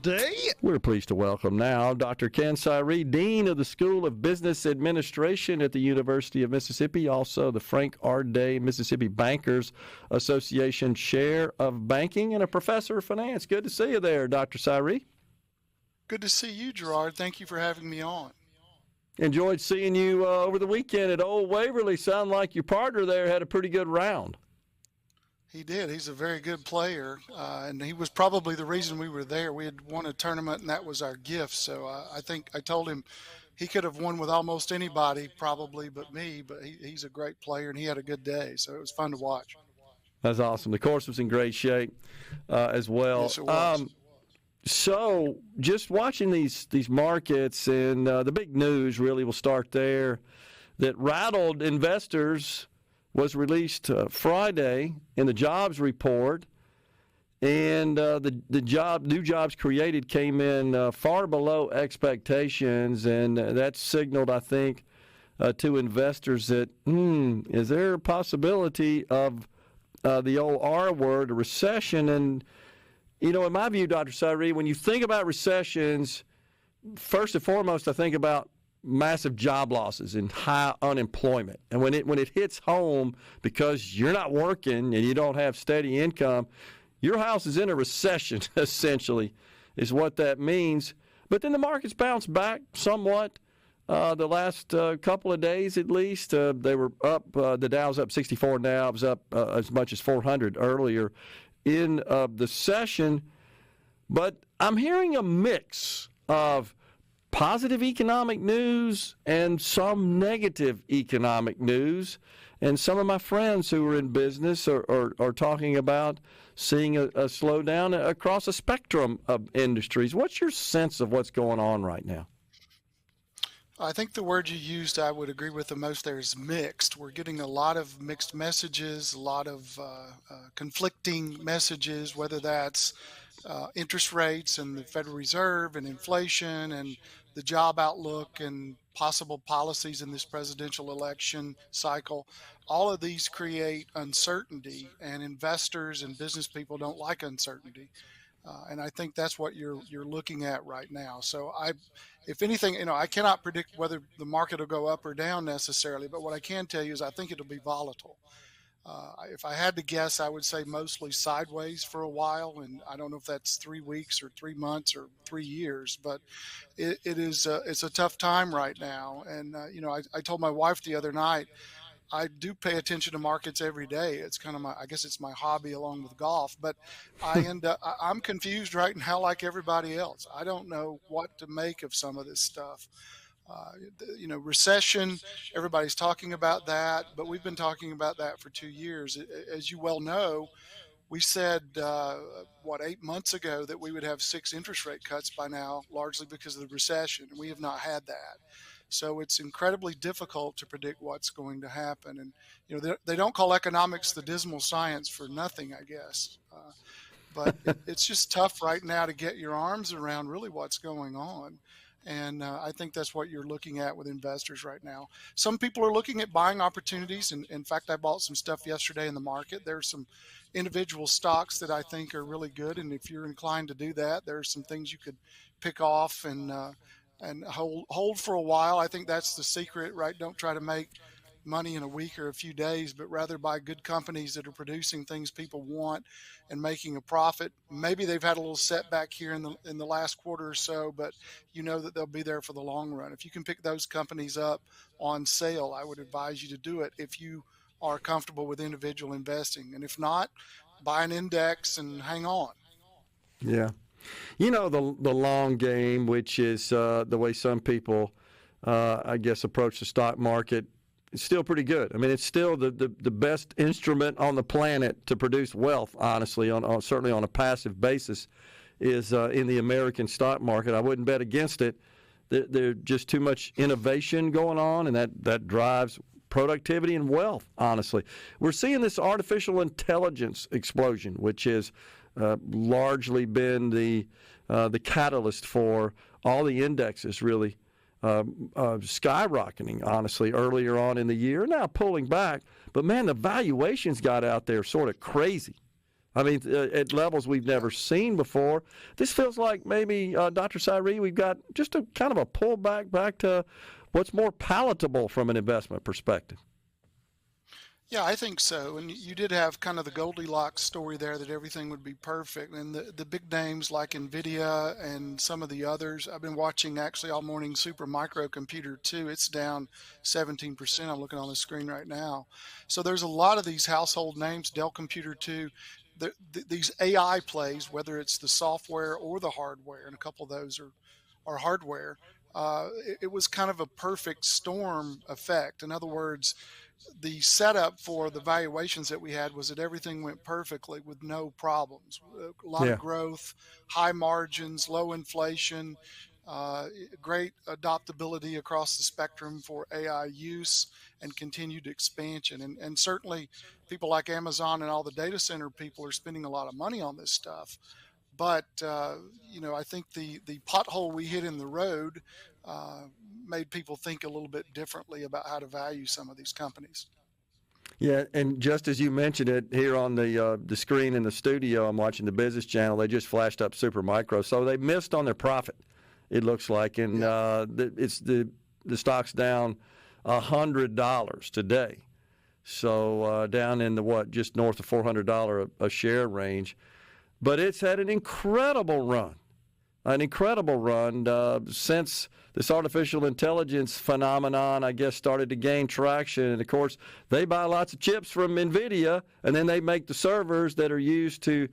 Day. We're pleased to welcome now Dr. Ken Cyree, Dean of the School of Business Administration at the University of Mississippi, also the Frank R. Day Mississippi Bankers Association Chair of Banking and a Professor of Finance. Good to see you there, Dr. Cyree. Good to see you, Gerard. Thank you for having me on. Enjoyed seeing you over the weekend at Old Waverly. Sound like your partner there had a pretty good round. He did. He's a very good player, and he was probably the reason we were there. We had won a tournament, and that was our gift. So I think I told him he could have won with almost anybody, probably but me, but he's a great player, and he had a good day. So it was fun to watch. That's awesome. The course was in great shape as well. Yes, it was. So just watching these markets, and the big news really will start there that rattled investors was released Friday in the jobs report, and the new jobs created came in far below expectations, and that signaled, I think, to investors that is there a possibility of the old R word, a recession? And you know, in my view, Dr. Cyree, when you think about recessions, first and foremost, I think about massive job losses and high unemployment. And when it hits home, because you're not working and you don't have steady income, your house is in a recession, essentially, is what that means. But then the markets bounced back somewhat the last couple of days at least. They were up, the Dow's up 64 now. It was up as much as 400 earlier in the session. But I'm hearing a mix of positive economic news and some negative economic news. And some of my friends who are in business are talking about seeing a slowdown across a spectrum of industries. What's your sense of what's going on right now? I think the word you used, I would agree with the most there, is mixed. We're getting a lot of mixed messages, a lot of conflicting messages, whether that's interest rates and the Federal Reserve and inflation and the job outlook and possible policies in this presidential election cycle. All of these create uncertainty, and investors and business people don't like uncertainty. And I think that's what you're looking at right now. So if anything, I cannot predict whether the market will go up or down necessarily, but what I can tell you is I think it'll be volatile. If I had to guess, I would say mostly sideways for a while, and I don't know if that's 3 weeks or 3 months or 3 years, but it's a tough time right now. And I told my wife the other night, I do pay attention to markets every day. It's kind of I guess it's my hobby along with golf, but I'm confused right now like everybody else. I don't know what to make of some of this stuff. Recession, everybody's talking about that, but we've been talking about that for 2 years. As you well know, we said, 8 months ago that we would have 6 interest rate cuts by now, largely because of the recession, and we have not had that. So it's incredibly difficult to predict what's going to happen. And, they don't call economics the dismal science for nothing, I guess. But it's just tough right now to get your arms around really what's going on. And I think that's what you're looking at with investors right now. Some people are looking at buying opportunities. And in fact, I bought some stuff yesterday in the market. There's some individual stocks that I think are really good. And if you're inclined to do that, there's some things you could pick off and hold for a while. I think that's the secret, right? Don't try to make money in a week or a few days, but rather buy good companies that are producing things people want and making a profit. Maybe they've had a little setback here in the last quarter or so, but you know that they'll be there for the long run. If you can pick those companies up on sale, I would advise you to do it if you are comfortable with individual investing. And if not, buy an index and hang on. Yeah. The long game, which is the way some people, I guess, approach the stock market, is still pretty good. I mean, it's still the best instrument on the planet to produce wealth, honestly, certainly on a passive basis, is in the American stock market. I wouldn't bet against it. There's just too much innovation going on, and that drives productivity and wealth, honestly. We're seeing this artificial intelligence explosion, which has largely been the catalyst for all the indexes really skyrocketing, honestly, earlier on in the year, now pulling back. But, man, the valuations got out there sort of crazy. I mean, at levels we've never seen before. This feels like maybe, Dr. Cyree, we've got just a kind of a pullback back to what's more palatable from an investment perspective. Yeah, I think so. And you did have kind of the Goldilocks story there that everything would be perfect. And the big names like NVIDIA and some of the others, I've been watching actually all morning Super Microcomputer too. It's down 17%. I'm looking on the screen right now. So there's a lot of these household names, Dell Computer too. These AI plays, whether it's the software or the hardware, and a couple of those are hardware, it was kind of a perfect storm effect. In other words, the setup for the valuations that we had was that everything went perfectly with no problems. A lot of growth, high margins, low inflation, great adoptability across the spectrum for AI use and continued expansion. And certainly people like Amazon and all the data center people are spending a lot of money on this stuff. But, I think the pothole we hit in the road made people think a little bit differently about how to value some of these companies. Yeah, and just as you mentioned it here on the screen in the studio, I'm watching the Business Channel. They just flashed up Supermicro, so they missed on their profit. It looks like, and it's the stock's down $100 today, so down in the just north of $400 a share range. But it's had an incredible run since this artificial intelligence phenomenon, I guess, started to gain traction. And, of course, they buy lots of chips from NVIDIA, and then they make the servers that are used to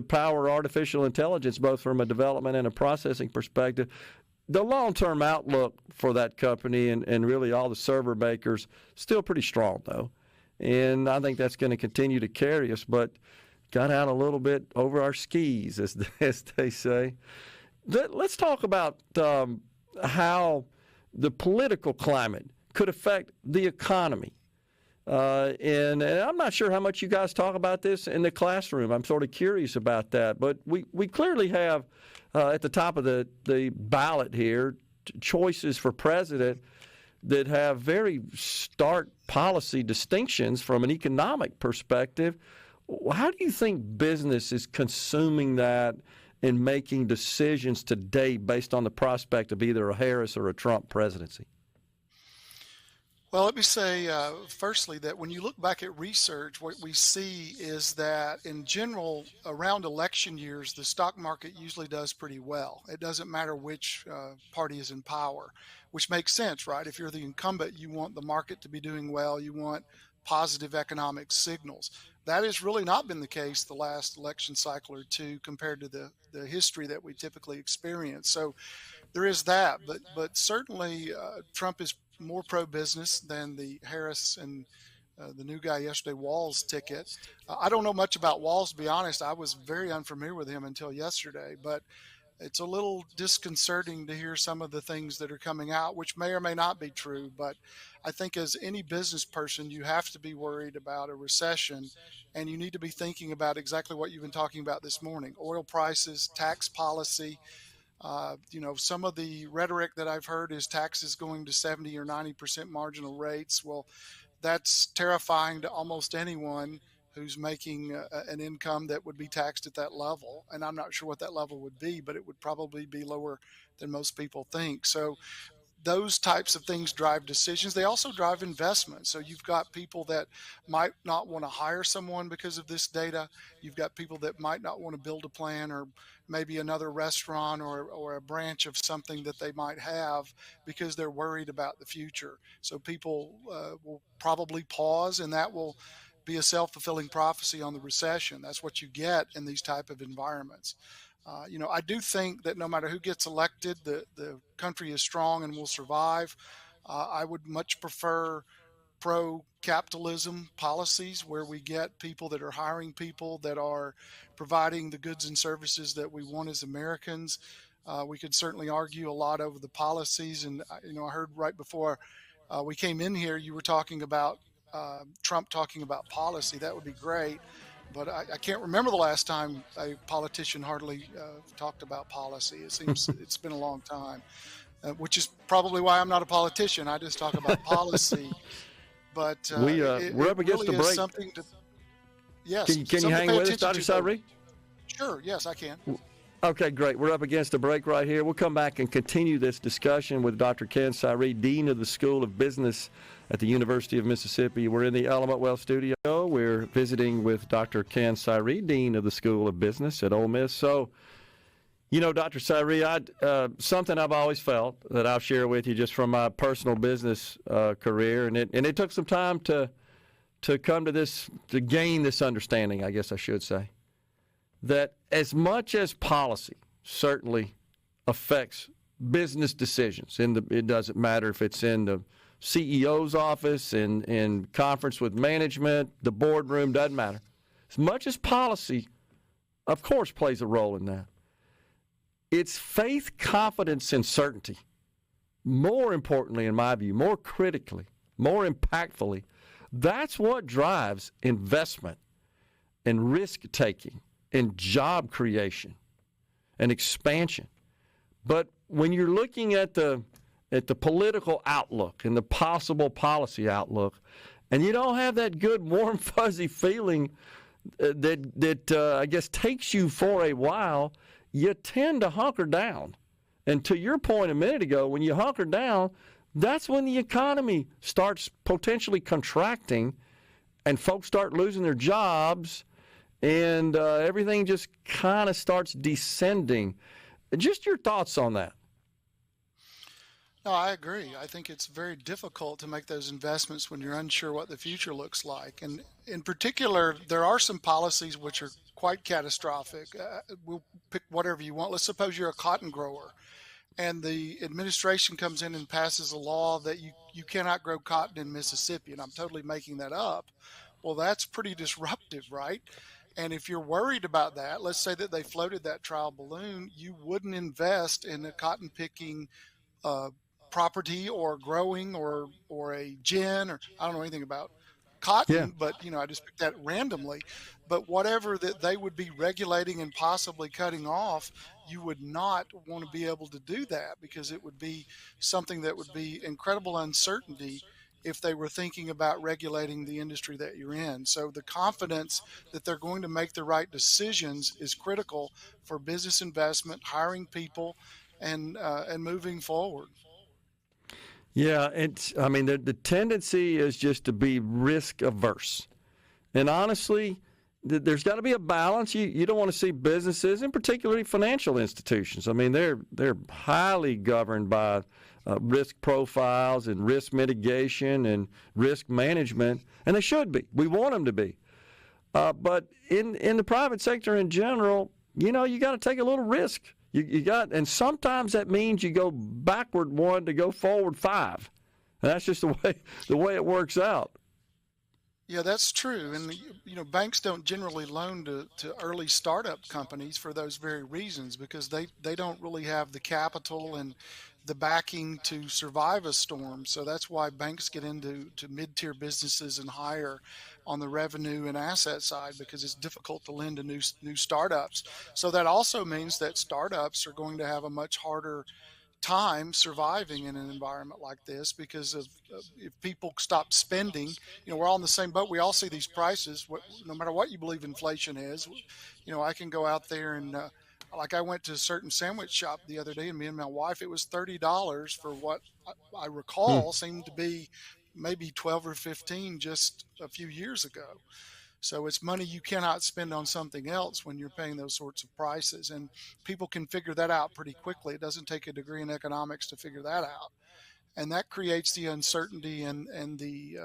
power artificial intelligence, both from a development and a processing perspective. The long-term outlook for that company and really all the server makers still pretty strong, though. And I think that's going to continue to carry us, but got out a little bit over our skis, as they say. Let's talk about how the political climate could affect the economy. And I'm not sure how much you guys talk about this in the classroom. I'm sort of curious about that. But we clearly have at the top of the ballot here choices for president that have very stark policy distinctions from an economic perspective. How do you think business is consuming that and making decisions today based on the prospect of either a Harris or a Trump presidency? Well, let me say, firstly, that when you look back at research, what we see is that in general, around election years, the stock market usually does pretty well. It doesn't matter which party is in power, which makes sense, right? If you're the incumbent, you want the market to be doing well. You want positive economic signals. That has really not been the case the last election cycle or two compared to the history that we typically experience. So there is that, but certainly Trump is more pro-business than the Harris and the new guy yesterday, Walz ticket. I don't know much about Walz, to be honest. I was very unfamiliar with him until yesterday, but it's a little disconcerting to hear some of the things that are coming out, which may or may not be true. But I think as any business person, you have to be worried about a recession, and you need to be thinking about exactly what you've been talking about this morning: oil prices, tax policy. Some of the rhetoric that I've heard is taxes going to 70 or 90% marginal rates. Well, that's terrifying to almost anyone who's making an income that would be taxed at that level. And I'm not sure what that level would be, but it would probably be lower than most people think. So those types of things drive decisions. They also drive investment. So you've got people that might not want to hire someone because of this data. You've got people that might not want to build a plan or maybe another restaurant or a branch of something that they might have because they're worried about the future. So people will probably pause, and that will be a self-fulfilling prophecy on the recession. That's what you get in these type of environments. I do think that no matter who gets elected, the country is strong and will survive. I would much prefer pro-capitalism policies where we get people that are hiring people that are providing the goods and services that we want as Americans. We could certainly argue a lot over the policies. And, I heard right before we came in here, you were talking about Trump talking about policy. That would be great. But I can't remember the last time a politician hardly talked about policy. It seems it's been a long time, which is probably why I'm not a politician. I just talk about policy. But we're up against really the break. Something to... Yes. Can you hang with us, Dr. Cyree? Sure. Yes, I can. Okay, great. We're up against a break right here. We'll come back and continue this discussion with Dr. Ken Cyree, Dean of the School of Business at the University of Mississippi. We're in the Element Wealth studio. We're visiting with Dr. Ken Cyree, Dean of the School of Business at Ole Miss. So, you know, Dr. Cyree, something I've always felt that I'll share with you just from my personal business career, and it took some time to come to this, to gain this understanding, I guess I should say, that as much as policy certainly affects business decisions, it doesn't matter if it's in the CEO's office, in conference with management, the boardroom, doesn't matter. As much as policy, of course, plays a role in that, it's faith, confidence, and certainty. More importantly, in my view, more critically, more impactfully, that's what drives investment and risk-taking and job creation and expansion. But when you're looking at the political outlook and the possible policy outlook, and you don't have that good, warm, fuzzy feeling that I guess takes you for a while, you tend to hunker down. And to your point a minute ago, when you hunker down, that's when the economy starts potentially contracting and folks start losing their jobs and everything just kind of starts descending. Just your thoughts on that. No, I agree. I think it's very difficult to make those investments when you're unsure what the future looks like. And in particular, there are some policies which are quite catastrophic. We'll pick whatever you want. Let's suppose you're a cotton grower and the administration comes in and passes a law that you cannot grow cotton in Mississippi. And I'm totally making that up. Well, that's pretty disruptive, right? And if you're worried about that, let's say that they floated that trial balloon, you wouldn't invest in a cotton picking property or growing or a gin, or I don't know anything about cotton, but I just picked that randomly. But whatever that they would be regulating and possibly cutting off, you would not want to be able to do that, because it would be something that would be incredible uncertainty if they were thinking about regulating the industry that you're in. So the confidence that they're going to make the right decisions is critical for business investment, hiring people, and moving forward. Yeah, the tendency is just to be risk averse. And honestly, there's got to be a balance. You don't want to see businesses, and particularly financial institutions. I mean, they're highly governed by risk profiles and risk mitigation and risk management, and they should be. We want them to be. But in the private sector in general, you got to take a little risk. And sometimes that means you go backward 1 to go forward 5. And that's just the way it works out. Yeah, that's true. And, banks don't generally loan to early startup companies for those very reasons, because they don't really have the capital and the backing to survive a storm. So that's why banks get into mid-tier businesses and hire on the revenue and asset side, because it's difficult to lend to new startups. So that also means that startups are going to have a much harder time surviving in an environment like this, because of if people stop spending, we're all in the same boat. We all see these prices, no matter what you believe inflation is. I can go out there and like I went to a certain sandwich shop the other day, and me and my wife, it was $30 for what I recall seemed to be maybe 12 or 15 just a few years ago. So it's money you cannot spend on something else when you're paying those sorts of prices. And people can figure that out pretty quickly. It doesn't take a degree in economics to figure that out. And that creates the uncertainty and the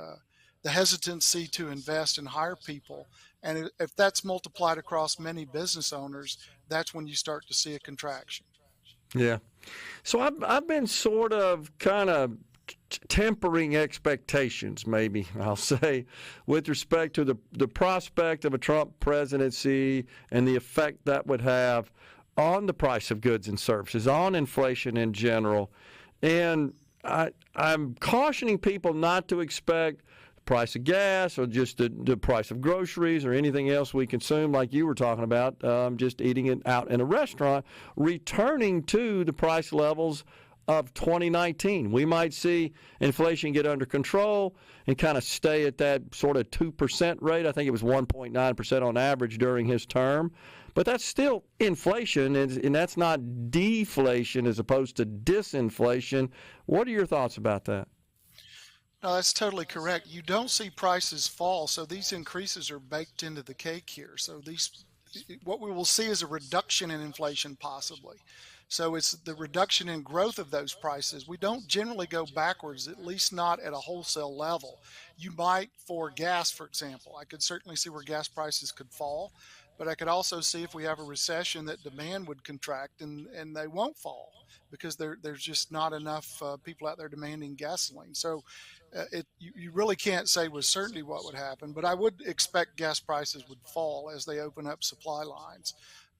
hesitancy to invest and hire people. And if that's multiplied across many business owners, that's when you start to see a contraction. Yeah. So I've been sort of kind of tempering expectations, maybe I'll say, with respect to the prospect of a Trump presidency and the effect that would have on the price of goods and services, on inflation in general. And I'm cautioning people not to expect the price of gas or just the price of groceries or anything else we consume, like you were talking about, just eating it out in a restaurant, returning to the price levels of 2019. We might see inflation get under control and kind of stay at that sort of 2% rate. I think it was 1.9% on average during his term. But that's still inflation, and that's not deflation as opposed to disinflation. What are your thoughts about that? No, that's totally correct. You don't see prices fall, so these increases are baked into the cake here. So what we will see is a reduction in inflation possibly. So it's the reduction in growth of those prices. We don't generally go backwards, at least not at a wholesale level. You might for gas, for example. I could certainly see where gas prices could fall, but I could also see if we have a recession that demand would contract and they won't fall because there's just not enough people out there demanding gasoline. So you really can't say with certainty what would happen, but I would expect gas prices would fall as they open up supply lines.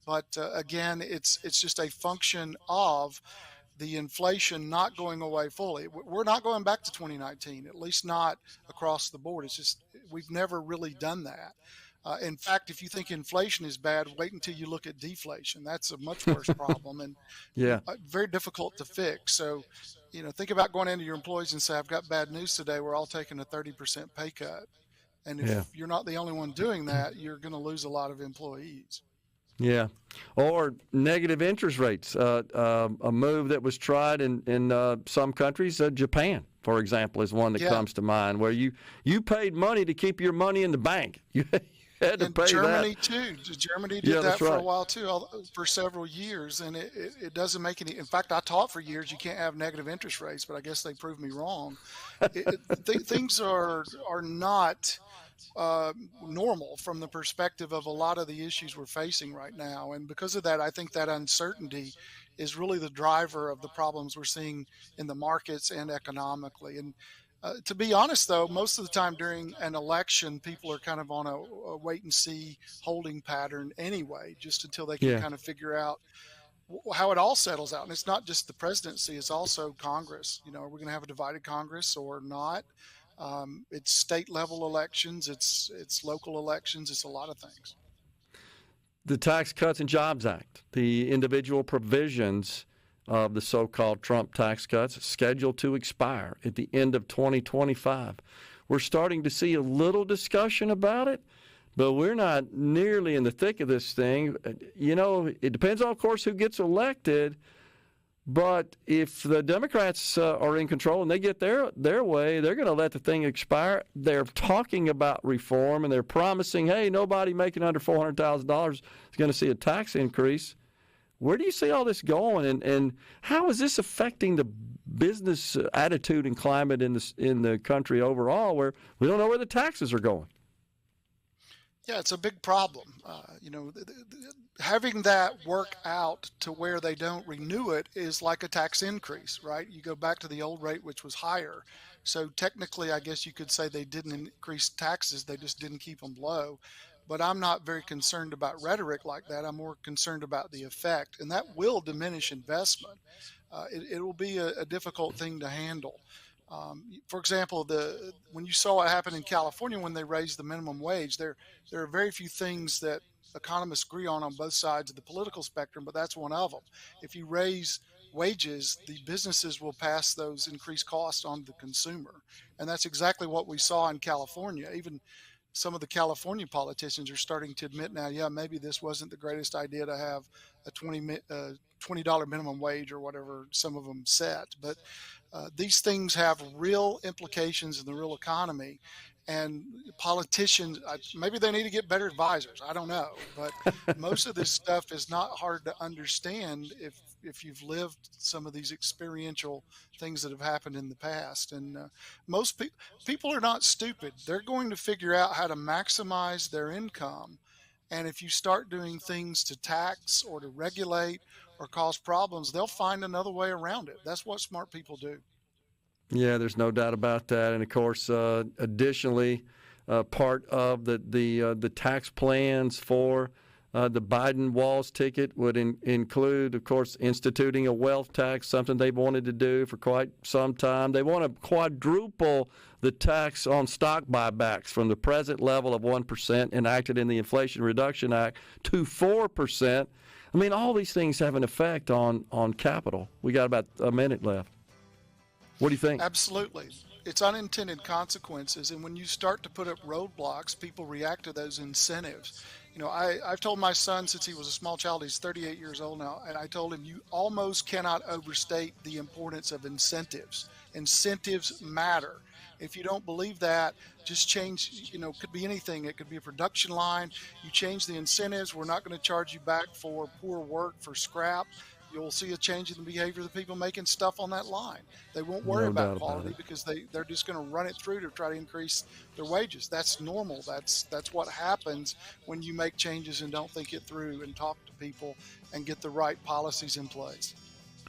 But again, it's just a function of the inflation not going away fully. We're not going back to 2019, at least not across the board. It's just we've never really done that. In fact, if you think inflation is bad, wait until you look at deflation. That's a much worse problem and Yeah. very difficult to fix. So, think about going into your employees and say, I've got bad news today. We're all taking a 30% pay cut. And if you're not the only one doing that, you're going to lose a lot of employees. Yeah. Or negative interest rates, a move that was tried in some countries. Japan, for example, is one that comes to mind, where you paid money to keep your money in the bank. You had to pay Germany that. too. Germany did that for right. a while too, for several years, and it doesn't make any. In fact, I taught for years you can't have negative interest rates, but I guess they proved me wrong. Things are not normal from the perspective of a lot of the issues we're facing right now, and because of that, I think that uncertainty is really the driver of the problems we're seeing in the markets and economically. And to be honest, though, most of the time during an election, people are kind of on a wait and see holding pattern anyway, just until they can kind of figure out how it all settles out. And it's not just the presidency, it's also Congress. Are we going to have a divided Congress or not? It's state level elections, it's local elections, it's a lot of things. The Tax Cuts and Jobs Act, the individual provisions of the so-called Trump tax cuts scheduled to expire at the end of 2025. We're starting to see a little discussion about it, but we're not nearly in the thick of this thing. It depends on, of course, who gets elected. But if the Democrats are in control and they get their way, they're going to let the thing expire. They're talking about reform, and they're promising, hey, nobody making under $400,000 is going to see a tax increase. Where do you see all this going, and how is this affecting the business attitude and climate in the country overall, where we don't know where the taxes are going? Yeah, it's a big problem. Having that work out to where they don't renew it is like a tax increase, right? You go back to the old rate, which was higher. So technically, I guess you could say they didn't increase taxes, they just didn't keep them low. But I'm not very concerned about rhetoric like that. I'm more concerned about the effect, and that will diminish investment. It will be a difficult thing to handle. For example, when you saw what happened in California when they raised the minimum wage, there are very few things that economists agree on both sides of the political spectrum, but that's one of them. If you raise wages, the businesses will pass those increased costs on to the consumer, and that's exactly what we saw in California. Even some of the California politicians are starting to admit now, yeah, maybe this wasn't the greatest idea to have a $20 minimum wage or whatever some of them set. But these things have real implications in the real economy. And politicians, maybe they need to get better advisors. I don't know. But most of this stuff is not hard to understand if you've lived some of these experiential things that have happened in the past. And most people are not stupid. They're going to figure out how to maximize their income. And if you start doing things to tax or to regulate or cause problems, they'll find another way around it. That's what smart people do. Yeah, there's no doubt about that. And of course, additionally, part of the tax plans for the Biden Walls ticket would include, of course, instituting a wealth tax, something they've wanted to do for quite some time. They want to quadruple the tax on stock buybacks from the present level of 1% enacted in the Inflation Reduction Act to 4%. I mean, all these things have an effect on capital. We got about a minute left. What do you think? Absolutely. It's unintended consequences. And when you start to put up roadblocks, people react to those incentives. You know, I've told my son since he was a small child, he's 38 years old now, and I told him, you almost cannot overstate the importance of incentives. Incentives matter. If you don't believe that, just change, you know, could be anything. It could be a production line. You change the incentives. We're not going to charge you back for poor work, for scrap. You'll see a change in the behavior of the people making stuff on that line. They won't worry No doubt about about quality it. because they're just going to run it through to try to increase their wages. That's normal. That's what happens when you make changes and don't think it through and talk to people and get the right policies in place.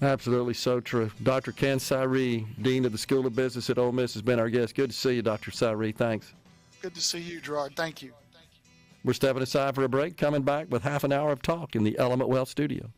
Absolutely so true. Dr. Ken Cyree, Dean of the School of Business at Ole Miss, has been our guest. Good to see you, Dr. Cyree. Thanks. Good to see you, Gerard. Thank you. We're stepping aside for a break, coming back with half an hour of talk in the Element Wealth studio.